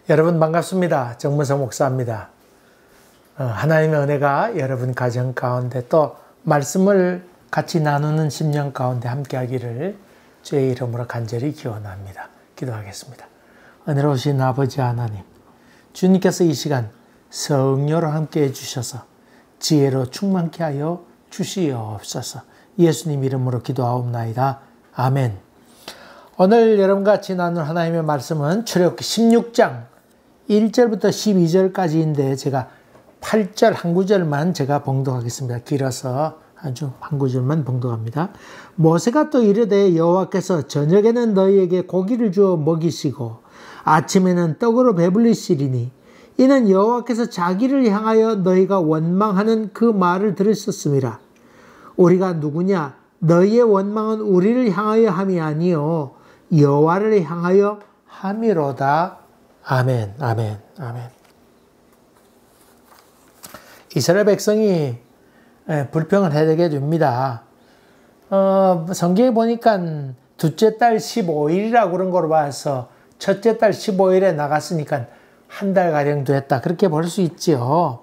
여러분 반갑습니다. 정문성 목사입니다. 하나님의 은혜가 여러분 가정 가운데 또 말씀을 같이 나누는 10년 가운데 함께하기를 주의 이름으로 간절히 기원합니다. 기도하겠습니다. 은혜로우신 아버지 하나님, 주님께서 이 시간 성령으로 함께해 주셔서 지혜로 충만케 하여 주시옵소서. 예수님 이름으로 기도하옵나이다. 아멘. 오늘 여러분과 같이 나눌 하나님의 말씀은 출애굽기 16장 1절부터 12절까지인데 제가 8절 한 구절만 제가 봉독하겠습니다. 길어서 아주 한 구절만 봉독합니다. 모세가 또 이르되 여호와께서 저녁에는 너희에게 고기를 주어 먹이시고 아침에는 떡으로 배불리시리니 이는 여호와께서 자기를 향하여 너희가 원망하는 그 말을 들으셨음이라. 우리가 누구냐? 너희의 원망은 우리를 향하여 함이 아니요 여호와를 향하여 함이로다. 아멘, 아멘, 아멘. 이스라엘 백성이 불평을 해대게 됩니다. 성경에 보니까 둘째 달 15일이라고 그런 거로 봐서 첫째 달 15일에 나갔으니까 한 달가량 됐다. 그렇게 볼 수 있지요.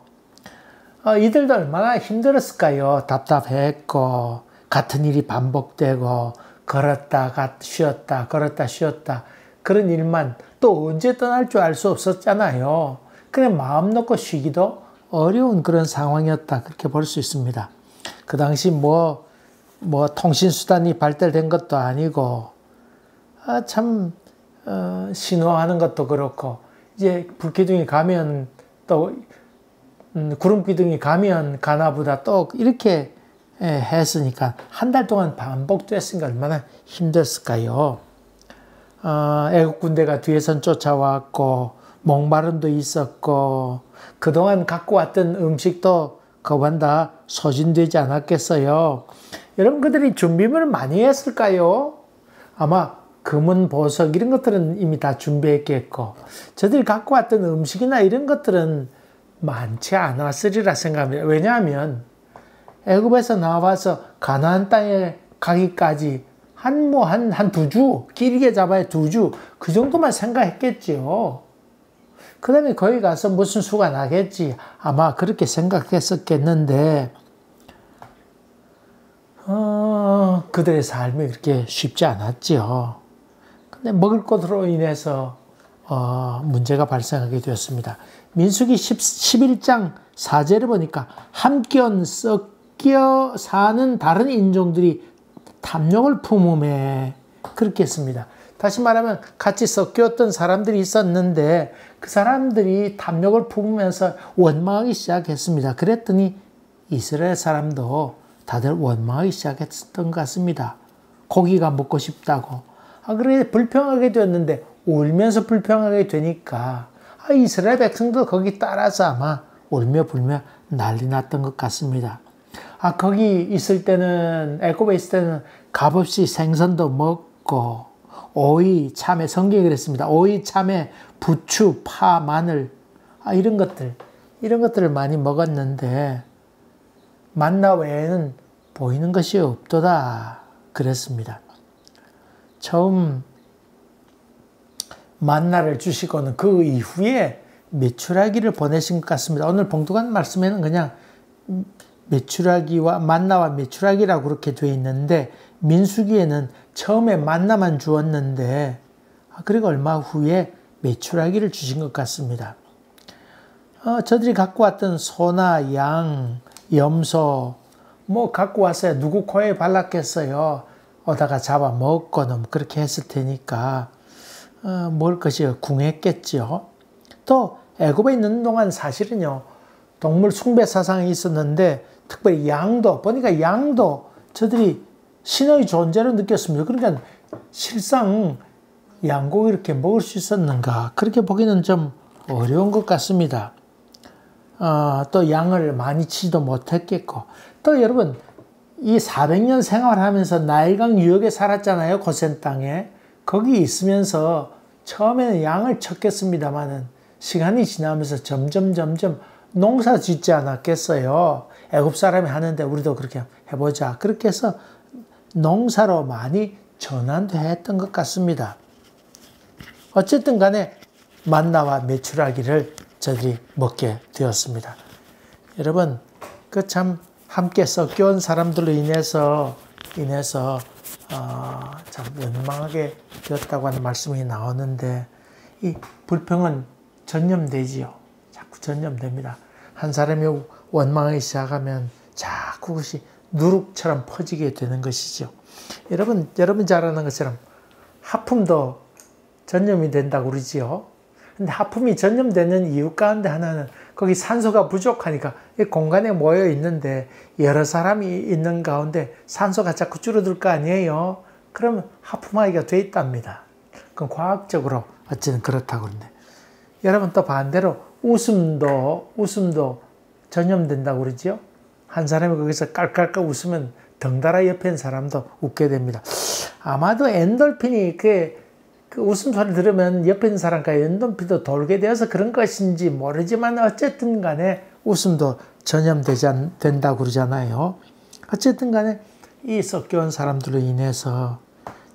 이들도 얼마나 힘들었을까요? 답답했고, 같은 일이 반복되고, 걸었다가 쉬었다, 걸었다 쉬었다. 그런 일만 또 언제 떠날 줄 알 수 없었잖아요. 그냥 마음 놓고 쉬기도 어려운 그런 상황이었다. 그렇게 볼 수 있습니다. 그 당시 통신수단이 발달된 것도 아니고, 신호하는 것도 그렇고, 이제 불기둥이 가면 또, 구름기둥이 가면 가나보다 또 이렇게 했으니까, 한 달 동안 반복됐으니까 얼마나 힘들었을까요? 애국 군대가 뒤에선 쫓아왔고, 목마름도 있었고, 그동안 갖고 왔던 음식도 거반 다 소진되지 않았겠어요? 여러분, 그들이 준비를 많이 했을까요? 아마 금은, 보석 이런 것들은 이미 다 준비했겠고, 저들이 갖고 왔던 음식이나 이런 것들은 많지 않았으리라 생각합니다. 왜냐하면 애굽에서 나와서 가나안 땅에 가기까지 한 두 주, 길게 잡아야 두 주, 그 정도만 생각했겠지요. 그 다음에 거기 가서 무슨 수가 나겠지. 아마 그렇게 생각했었겠는데, 그들의 삶이 그렇게 쉽지 않았지요. 근데 먹을 것으로 인해서, 문제가 발생하게 되었습니다. 민수기 11장 4절을 보니까 함께 섞여 사는 다른 인종들이 탐욕을 품음에 그렇게 했습니다. 다시 말하면 같이 섞였던 사람들이 있었는데 그 사람들이 탐욕을 품으면서 원망하기 시작했습니다. 그랬더니 이스라엘 사람도 다들 원망하기 시작했던 것 같습니다. 고기가 먹고 싶다고. 그래 불평하게 되었는데 울면서 불평하게 되니까 이스라엘 백성도 거기 따라서 아마 울며 불며 난리 났던 것 같습니다. 거기 있을 때는, 애굽에 있을 때는 값없이 생선도 먹고, 오이, 참외, 성경이 그랬습니다. 오이, 참외, 부추, 파, 마늘, 이런 것들을 많이 먹었는데, 만나 외에는 보이는 것이 없도다. 그랬습니다. 처음 만나를 주시고는 그 이후에 메추라기를 보내신 것 같습니다. 오늘 봉독한 말씀에는 그냥 메추라기와 만나와 메추라기라고 그렇게 되어 있는데 민수기에는 처음에 만나만 주었는데 그리고 얼마 후에 메추라기를 주신 것 같습니다. 저들이 갖고 왔던 소나 양, 염소 갖고 왔어요. 누구 코에 발랐겠어요. 오다가 잡아 먹고는 그렇게 했을 테니까 먹을 것이 궁했겠죠. 또 애굽에 있는 동안 사실은요. 동물 숭배 사상이 있었는데 특별히 보니까 양도 저들이 신의 존재로 느꼈습니다. 그러니까 실상 양고기 이렇게 먹을 수 있었는가 그렇게 보기는 좀 어려운 것 같습니다. 또 양을 많이 치지도 못했겠고 또 여러분 이 400년 생활하면서 나일강 유역에 살았잖아요. 고센 땅에. 거기 있으면서 처음에는 양을 쳤겠습니다만은 시간이 지나면서 점점 농사 짓지 않았겠어요. 애굽 사람이 하는데 우리도 그렇게 해보자. 그렇게 해서 농사로 많이 전환도 했던 것 같습니다. 어쨌든 간에 만나와 메추라기를 저들이 먹게 되었습니다. 여러분, 그 참 함께 섞여온 사람들로 인해서 참 원망하게 되었다고 하는 말씀이 나오는데, 이 불평은 전염되지요. 자꾸 전염됩니다. 한 사람이 원망하기 시작하면 자꾸 그것이 누룩처럼 퍼지게 되는 것이죠. 여러분 잘 아는 것처럼 하품도 전염이 된다고 그러지요. 근데 하품이 전염되는 이유 가운데 하나는 거기 산소가 부족하니까 이 공간에 모여 있는데 여러 사람이 있는 가운데 산소가 자꾸 줄어들 거 아니에요. 그러면 하품하기가 돼 있답니다. 그건 과학적으로 어쨌든 그렇다고 그러는데, 여러분 또 반대로 웃음도 전염된다고 그러지요. 한 사람이 거기서 깔깔깔 웃으면 덩달아 옆에 있는 사람도 웃게 됩니다. 아마도 엔돌핀이 그 웃음소리 들으면 옆에 있는 사람과 엔돌핀도 돌게 되어서 그런 것인지 모르지만 어쨌든 간에 웃음도 전염된다고 그러잖아요. 어쨌든 간에 이 섞여온 사람들로 인해서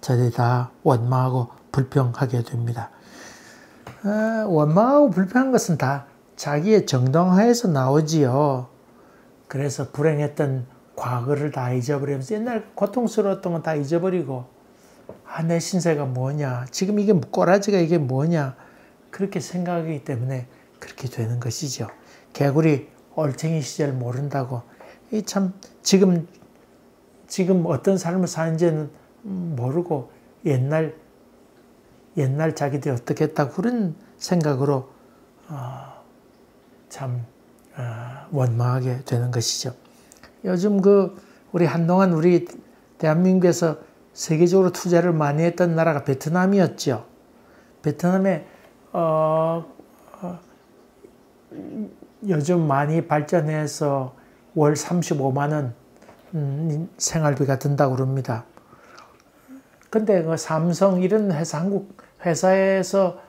저들이 다 원망하고 불평하게 됩니다. 원망하고 불평한 것은 다 자기의 정당화에서 나오지요. 그래서 불행했던 과거를 다 잊어버리면서 옛날 고통스러웠던 건 다 잊어버리고, 내 신세가 뭐냐, 지금 이게 꼬라지가 이게 뭐냐, 그렇게 생각하기 때문에 그렇게 되는 것이죠. 개구리 올챙이 시절 모른다고, 이 참 지금 어떤 삶을 사는지는 모르고 옛날 자기들이 어떻게 했다고 그런 생각으로 원망하게 되는 것이죠. 요즘 우리 한동안 우리 대한민국에서 세계적으로 투자를 많이 했던 나라가 베트남이었죠. 베트남에 요즘 많이 발전해서 월 35만 원 생활비가 든다고 그럽니다. 근데 삼성 이런 회사, 한국 회사에서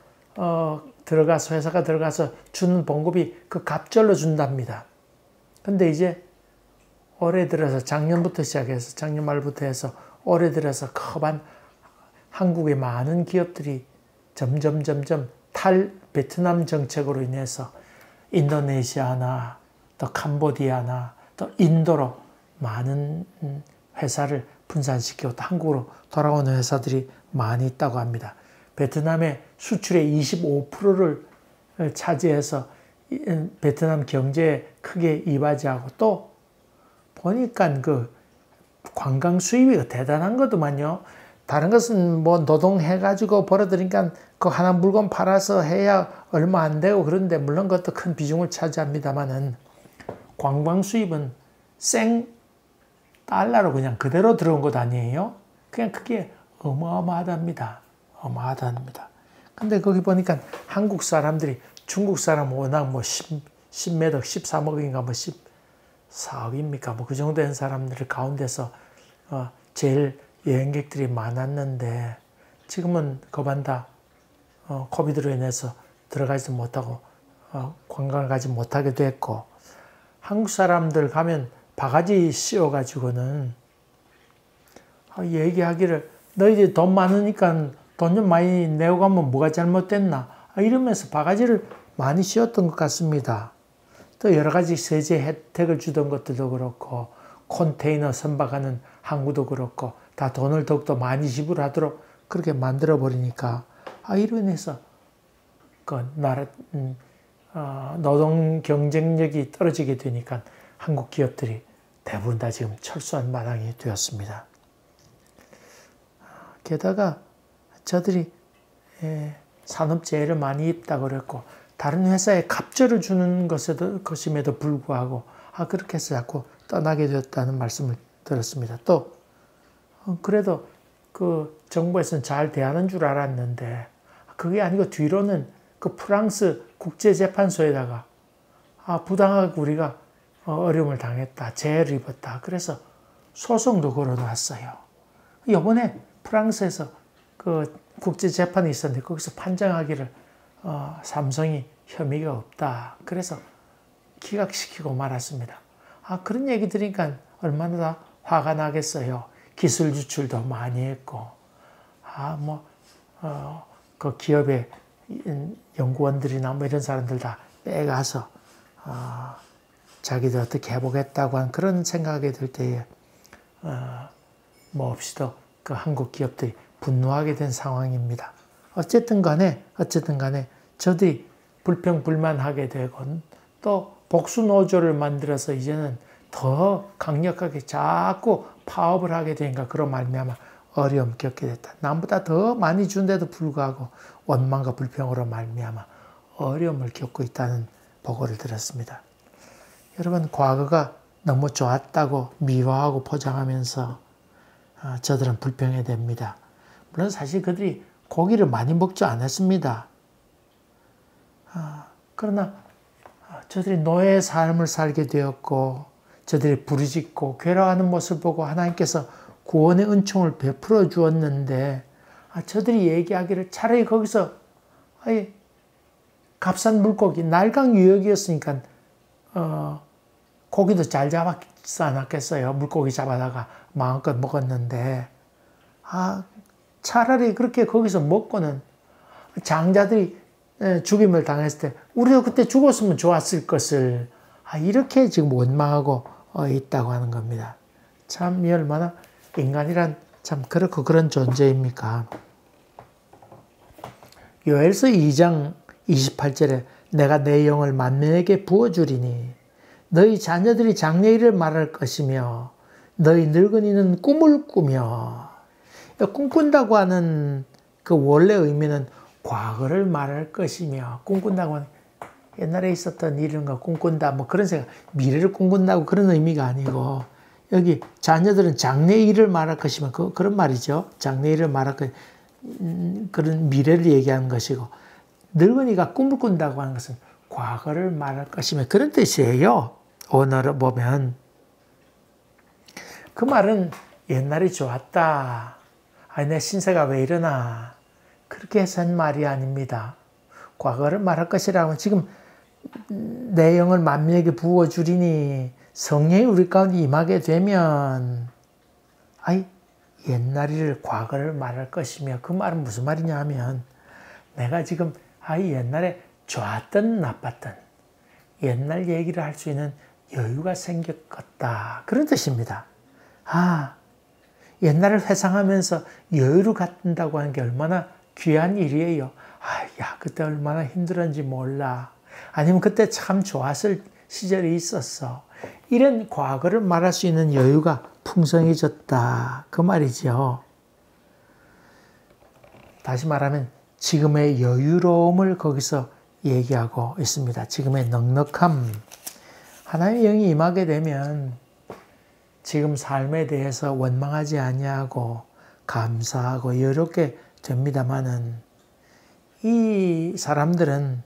회사가 들어가서 주는 봉급이 그 갑절로 준답니다. 근데 이제 올해 들어서 작년부터 시작해서 작년 말부터 해서 올해 들어서 커반 한국의 많은 기업들이 점점 베트남 정책으로 인해서 인도네시아나 또 캄보디아나 또 인도로 많은 회사를 분산시키고 또 한국으로 돌아오는 회사들이 많이 있다고 합니다. 베트남의 수출의 25%를 차지해서 베트남 경제에 크게 이바지하고, 또 보니까 그 관광 수입이 대단한 거더만요. 다른 것은 뭐 노동해가지고 벌어들이니까 그 하나 물건 팔아서 해야 얼마 안 되고 그런데, 물론 그것도 큰 비중을 차지합니다만은 관광 수입은 생 달러로 그냥 그대로 들어온 것 아니에요? 그냥 그게 어마어마하답니다. 근데 거기 보니까 한국 사람들이, 중국 사람 워낙 뭐 10몇 억, 13억인가 뭐 14억입니까? 뭐 그 정도 된 사람들 가운데서 제일 여행객들이 많았는데, 지금은 거반다 코비드로 인해서 들어가지 못하고 관광을 가지 못하게 됐고, 한국 사람들 가면 바가지 씌워가지고는 얘기하기를, 너희들 돈 많으니까 돈 좀 많이 내고 가면 뭐가 잘못됐나, 이러면서 바가지를 많이 씌웠던 것 같습니다. 또 여러 가지 세제 혜택을 주던 것들도 그렇고, 컨테이너 선박하는 항구도 그렇고, 다 돈을 더욱더 많이 지불하도록 그렇게 만들어 버리니까, 이로 인해서 노동 경쟁력이 떨어지게 되니까 한국 기업들이 대부분 다 지금 철수한 마당이 되었습니다. 게다가 저들이 산업재해를 많이 입다고 그랬고, 다른 회사에 갑절을 주는 것임에도 불구하고 그렇게 해서 자꾸 떠나게 되었다는 말씀을 들었습니다. 또 그래도 그 정부에서는 잘 대하는 줄 알았는데, 그게 아니고 뒤로는 그 프랑스 국제재판소에다가 부당하게 우리가 어려움을 당했다, 재해를 입었다, 그래서 소송도 걸어놨어요. 이번에 프랑스에서 그 국제재판이 있었는데 거기서 판정하기를 삼성이 혐의가 없다, 그래서 기각시키고 말았습니다. 그런 얘기 들으니까 얼마나 화가 나겠어요. 기술 유출도 많이 했고, 그 기업의 연구원들이나 뭐 이런 사람들 다 빼가서 자기들 어떻게 해보겠다고 한 그런 생각이 들 때에 뭐 없이도 그 한국 기업들이 분노하게 된 상황입니다. 어쨌든 간에 저들이 불평불만하게 되고 또 복수노조를 만들어서 이제는 더 강력하게 자꾸 파업을 하게 되니까 그런 말미암아 어려움 겪게 됐다. 남보다 더 많이 준데도 불구하고 원망과 불평으로 말미암아 어려움을 겪고 있다는 보고를 들었습니다. 여러분, 과거가 너무 좋았다고 미화하고 포장하면서 저들은 불평해야 됩니다. 물론 사실 그들이 고기를 많이 먹지 않았습니다. 그러나 저들이 노예의 삶을 살게 되었고 저들이 부르짖고 괴로워하는 모습을 보고 하나님께서 구원의 은총을 베풀어 주었는데 저들이 얘기하기를 차라리 거기서 값싼 물고기, 날강 유역이었으니까 고기도 잘 잡았지 않았겠어요. 물고기 잡아다가 마음껏 먹었는데 차라리 그렇게 거기서 먹고는 장자들이 죽임을 당했을 때 우리도 그때 죽었으면 좋았을 것을 이렇게 지금 원망하고 있다고 하는 겁니다. 참 얼마나 인간이란 참 그렇고 그런 존재입니까? 요엘서 2장 28절에 내가 내 영을 만민에게 부어주리니 너희 자녀들이 장래일을 말할 것이며 너희 늙은이는 꿈을 꾸며 꿈꾼다고 하는 그 원래 의미는 과거를 말할 것이며 꿈꾼다고 하는 옛날에 있었던 이런 거 꿈꾼다 뭐 그런 생각 미래를 꿈꾼다고 그런 의미가 아니고 여기 자녀들은 장래일을 말할 것이며 그런 말이죠. 장래일을 말할 것 그런 미래를 얘기하는 것이고 늙은이가 꿈을 꾼다고 하는 것은 과거를 말할 것이며 그런 뜻이에요. 언어를 보면 그 말은 옛날이 좋았다. 내 신세가 왜 이러나 그렇게 해서 한 말이 아닙니다. 과거를 말할 것이라면 지금 내 영을 만민에게 부어주리니 성령이 우리 가운데 임하게 되면 옛날을 과거를 말할 것이며 그 말은 무슨 말이냐 하면 내가 지금 옛날에 좋았던 나빴던 옛날 얘기를 할 수 있는 여유가 생겼겠다 그런 뜻입니다. 옛날을 회상하면서 여유를 갖는다고 하는 게 얼마나 귀한 일이에요. 그때 얼마나 힘들었는지 몰라. 아니면 그때 참 좋았을 시절이 있었어. 이런 과거를 말할 수 있는 여유가 풍성해졌다. 그 말이죠. 다시 말하면 지금의 여유로움을 거기서 얘기하고 있습니다. 지금의 넉넉함. 하나님의 영이 임하게 되면 지금 삶에 대해서 원망하지 아니하고 감사하고 여롭게 됩니다마는 이 사람들은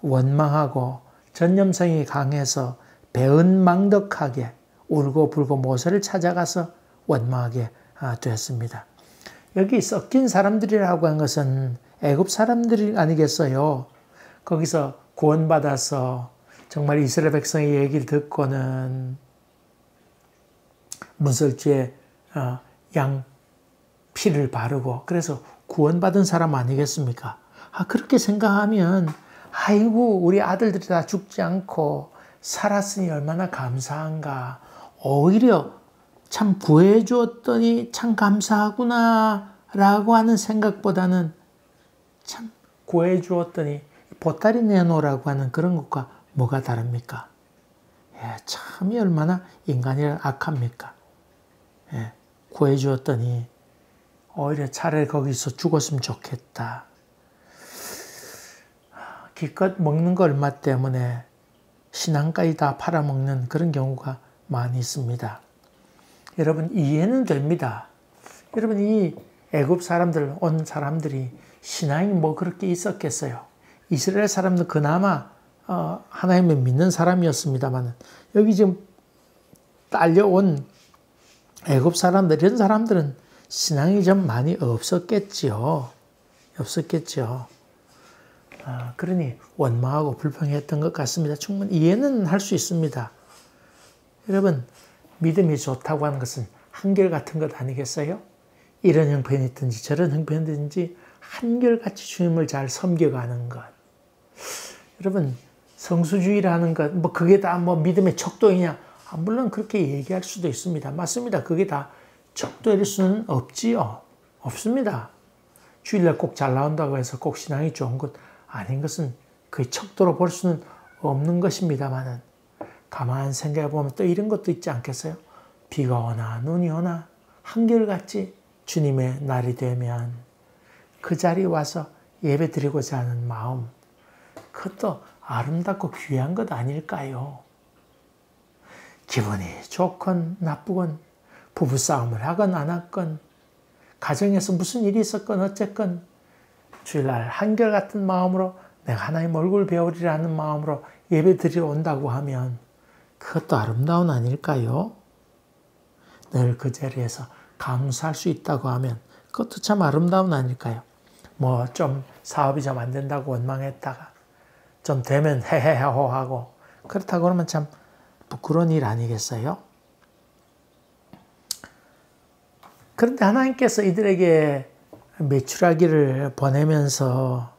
원망하고 전념성이 강해서 배은망덕하게 울고불고 모세를 찾아가서 원망하게 되었습니다. 여기 섞인 사람들이라고 한 것은 애굽 사람들이 아니겠어요? 거기서 구원받아서 정말 이스라엘 백성의 얘기를 듣고는 문설주에 양 피를 바르고 그래서 구원받은 사람 아니겠습니까? 그렇게 생각하면 아이고 우리 아들들이 다 죽지 않고 살았으니 얼마나 감사한가. 오히려 참 구해 주었더니 참 감사하구나 라고 하는 생각보다는 참 구해 주었더니 보따리 내놓으라고 하는 그런 것과 뭐가 다릅니까? 참이 얼마나 인간이란 악합니까? 구해 주었더니 오히려 차라리 거기서 죽었으면 좋겠다. 기껏 먹는 거 얼마 때문에 신앙까지 다 팔아먹는 그런 경우가 많이 있습니다. 여러분 이해는 됩니다. 여러분 이 애굽 사람들 온 사람들이 신앙이 뭐 그렇게 있었겠어요. 이스라엘 사람들 그나마 하나님을 믿는 사람이었습니다만 여기 지금 딸려온 애굽 사람들 이런 사람들은 신앙이 좀 많이 없었겠지요. 그러니 원망하고 불평했던 것 같습니다. 충분히 이해는 할 수 있습니다. 여러분 믿음이 좋다고 하는 것은 한결같은 것 아니겠어요? 이런 형편이 있든지 저런 형편이 있든지 한결같이 주님을 잘 섬겨가는 것. 여러분, 성수주의라는 것, 뭐 그게 다 뭐 믿음의 척도이냐? 물론 그렇게 얘기할 수도 있습니다. 맞습니다. 그게 다 척도일 수는 없지요. 없습니다. 주일날 꼭 잘 나온다고 해서 꼭 신앙이 좋은 것 아닌 것은 그 척도로 볼 수는 없는 것입니다만은, 가만 생각해 보면 또 이런 것도 있지 않겠어요? 비가 오나 눈이 오나 한결같이 주님의 날이 되면 그 자리에 와서 예배 드리고자 하는 마음, 그것도 아름답고 귀한 것 아닐까요? 기분이 좋건 나쁘건, 부부싸움을 하건 안 하건, 가정에서 무슨 일이 있었건 어쨌건 주일날 한결같은 마음으로 내가 하나님 얼굴 배우리라는 마음으로 예배 드리러 온다고 하면 그것도 아름다운 아닐까요? 늘 그 자리에서 감사할 수 있다고 하면 그것도 참 아름다운 아닐까요? 뭐 좀 사업이 좀 안 된다고 원망했다가 좀 되면 헤헤하고 그렇다고 그러면 참 부끄러운 일 아니겠어요? 그런데 하나님께서 이들에게 메추라기를 보내면서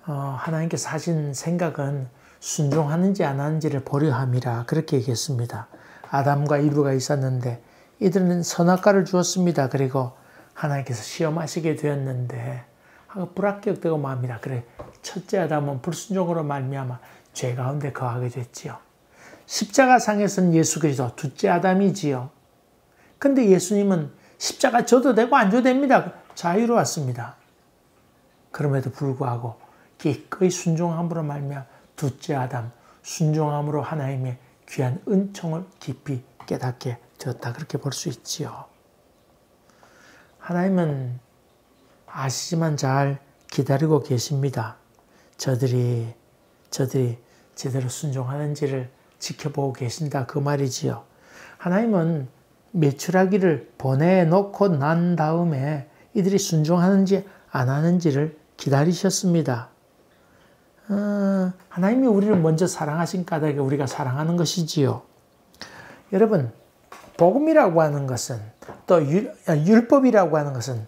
하나님께서 하신 생각은 순종하는지 안 하는지를 보려 함이라 그렇게 얘기했습니다. 아담과 이브가 있었는데 이들은 선악과를 주었습니다. 그리고 하나님께서 시험하시게 되었는데 불합격되고 맙니다. 그래, 첫째 아담은 불순종으로 말미암아 죄 가운데 거하게 됐지요. 십자가상에서는 예수 그리스도 둘째 아담이지요. 근데 예수님은 십자가 져도 되고 안 져도 됩니다. 자유로웠습니다. 그럼에도 불구하고 기꺼이 순종함으로 말미암아 둘째 아담, 순종함으로 하나님의 귀한 은총을 깊이 깨닫게 되었다. 그렇게 볼 수 있지요. 하나님은 아시지만 잘 기다리고 계십니다. 저들이 제대로 순종하는지를 지켜보고 계신다 그 말이지요. 하나님은 메추라기를 보내놓고 난 다음에 이들이 순종하는지 안 하는지를 기다리셨습니다. 하나님이 우리를 먼저 사랑하신 까닭에 우리가 사랑하는 것이지요. 여러분, 복음이라고 하는 것은 또 율법이라고 하는 것은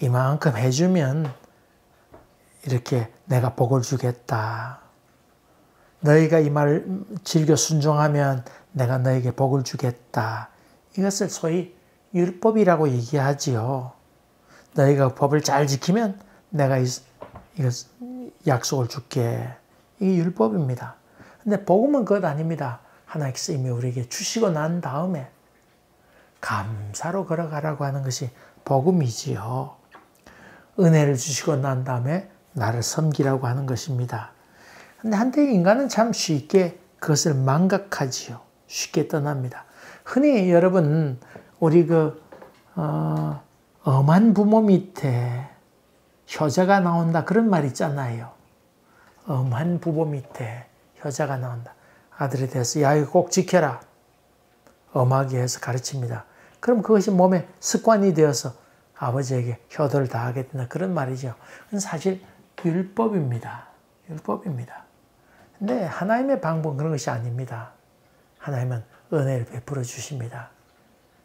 이만큼 해주면 이렇게 내가 복을 주겠다. 너희가 이 말을 즐겨 순종하면 내가 너에게 복을 주겠다. 이것을 소위 율법이라고 얘기하지요. 너희가 법을 잘 지키면 내가 이거 약속을 줄게. 이게 율법입니다. 근데 복음은 그것 아닙니다. 하나님께서 이미 우리에게 주시고 난 다음에 감사로 걸어가라고 하는 것이 복음이지요. 은혜를 주시고 난 다음에 나를 섬기라고 하는 것입니다. 근데 한때 인간은 참 쉽게 그것을 망각하지요. 쉽게 떠납니다. 흔히 여러분, 우리 엄한 부모 밑에 효자가 나온다 그런 말 있잖아요. 엄한 부모 밑에 효자가 나온다. 아들에 대해서 야 이거 꼭 지켜라. 엄하게 해서 가르칩니다. 그럼 그것이 몸에 습관이 되어서 아버지에게 효도를 다하게 된다. 그런 말이죠. 사실 율법입니다. 율법입니다. 근데 하나님의 방법은 그런 것이 아닙니다. 하나님은 은혜를 베풀어 주십니다.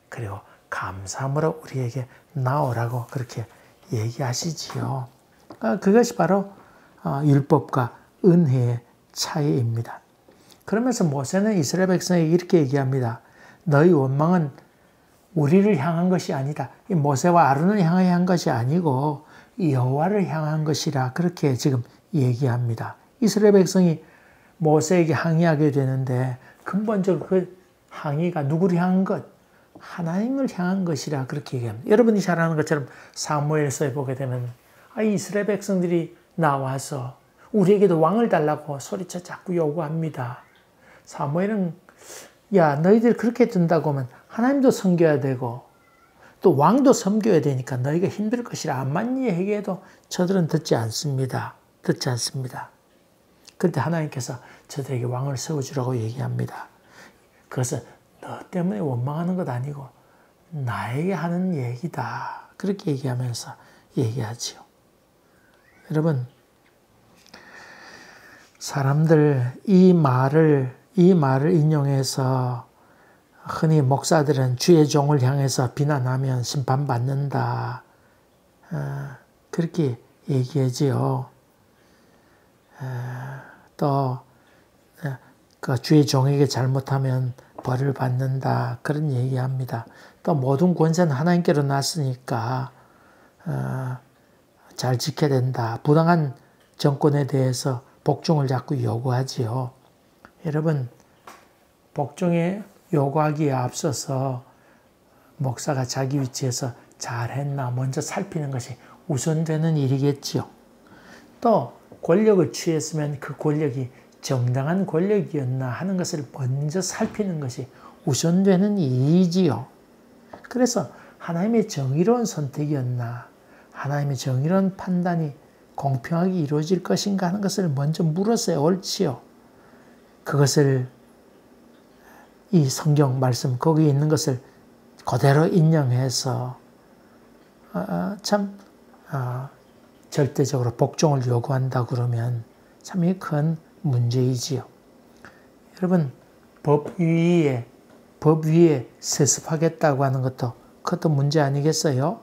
그리고 감사함으로 우리에게 나오라고 그렇게 얘기하시지요. 그것이 바로 율법과 은혜의 차이입니다. 그러면서 모세는 이스라엘 백성에게 이렇게 얘기합니다. 너희 원망은 우리를 향한 것이 아니다. 이 모세와 아론을 향하여 한 것이 아니고 여호와를 향한 것이라 그렇게 지금 얘기합니다. 이스라엘 백성이 모세에게 항의하게 되는데 근본적으로 그 항의가 누구를 향한 것? 하나님을 향한 것이라 그렇게 얘기합니다. 여러분이 잘 아는 것처럼 사무엘서에 보게 되면 이스라엘 백성들이 나와서 우리에게도 왕을 달라고 소리쳐 자꾸 요구합니다. 사무엘은 야 너희들 그렇게 든다고 하면 하나님도 섬겨야 되고 또 왕도 섬겨야 되니까 너희가 힘들 것이라 암만 얘기해도 저들은 듣지 않습니다. 듣지 않습니다. 그런데 하나님께서 저들에게 왕을 세워주라고 얘기합니다. 그것은 너 때문에 원망하는 것 아니고 나에게 하는 얘기다. 그렇게 얘기하면서 얘기하지요. 여러분, 사람들 이 말을 인용해서 흔히 목사들은 주의 종을 향해서 비난하면 심판받는다. 그렇게 얘기하지요. 또 그 주의 종에게 잘못하면 벌을 받는다. 그런 얘기합니다. 또 모든 권세는 하나님께로 났으니까 잘 지켜야 된다. 부당한 정권에 대해서 복종을 자꾸 요구하지요. 여러분, 복종에 요구하기에 앞서서 목사가 자기 위치에서 잘했나 먼저 살피는 것이 우선되는 일이겠지요. 또 권력을 취했으면 그 권력이 정당한 권력이었나 하는 것을 먼저 살피는 것이 우선되는 일이지요. 그래서 하나님의 정의로운 선택이었나, 하나님의 정의로운 판단이 공평하게 이루어질 것인가 하는 것을 먼저 물었어야 옳지요. 그것을 이 성경 말씀 거기에 있는 것을 그대로 인용해서 절대적으로 복종을 요구한다 그러면 참 큰 문제이지요. 여러분, 법 위에 세습하겠다고 하는 그것도 문제 아니겠어요?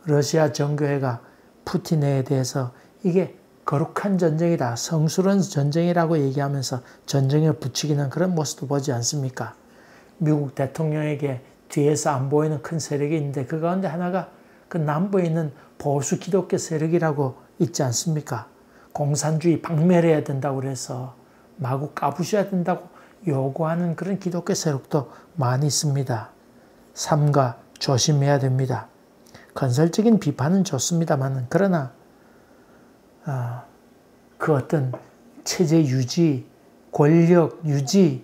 러시아 정교회가 푸틴에 대해서 이게 거룩한 전쟁이다, 성스러운 전쟁이라고 얘기하면서 전쟁에 부추기는 그런 모습도 보지 않습니까? 미국 대통령에게 뒤에서 안 보이는 큰 세력이 있는데 그 가운데 하나가 그 남부에 있는 보수 기독교 세력이라고 있지 않습니까? 공산주의 박멸해야 된다고 그래서 마구 까부셔야 된다고 요구하는 그런 기독교 세력도 많이 있습니다. 삼가 조심해야 됩니다. 건설적인 비판은 좋습니다만 그러나 그 어떤 체제 유지, 권력 유지,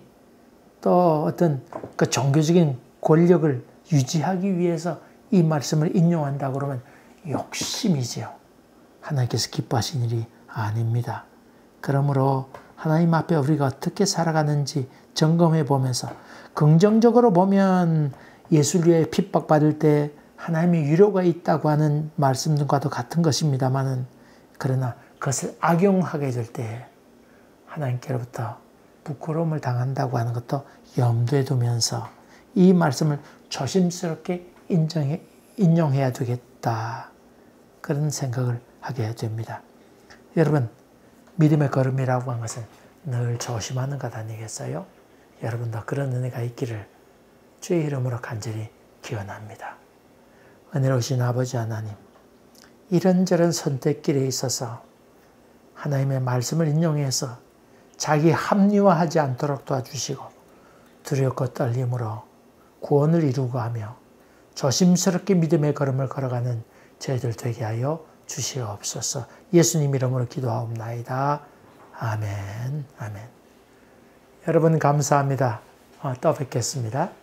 또 어떤 그 종교적인 권력을 유지하기 위해서 이 말씀을 인용한다 그러면 욕심이지요. 하나님께서 기뻐하신 일이 아닙니다. 그러므로 하나님 앞에 우리가 어떻게 살아가는지 점검해 보면서 긍정적으로 보면 예수를 핍박받을 때 하나님의 위로가 있다고 하는 말씀과도 같은 것입니다만은 그러나 그것을 악용하게 될 때 하나님께로부터 부끄러움을 당한다고 하는 것도 염두에 두면서 이 말씀을 조심스럽게 인용해야 되겠다. 그런 생각을 하게 됩니다. 여러분, 믿음의 걸음이라고 하는 것은 늘 조심하는 것 아니겠어요? 여러분도 그런 은혜가 있기를 주의 이름으로 간절히 기원합니다. 은혜로우신 아버지 하나님, 이런저런 선택길에 있어서 하나님의 말씀을 인용해서 자기 합리화하지 않도록 도와주시고 두렵고 떨림으로 구원을 이루고 하며 조심스럽게 믿음의 걸음을 걸어가는 저희들 되게 하여 주시옵소서. 예수님 이름으로 기도하옵나이다. 아멘. 아멘. 여러분 감사합니다. 또 뵙겠습니다.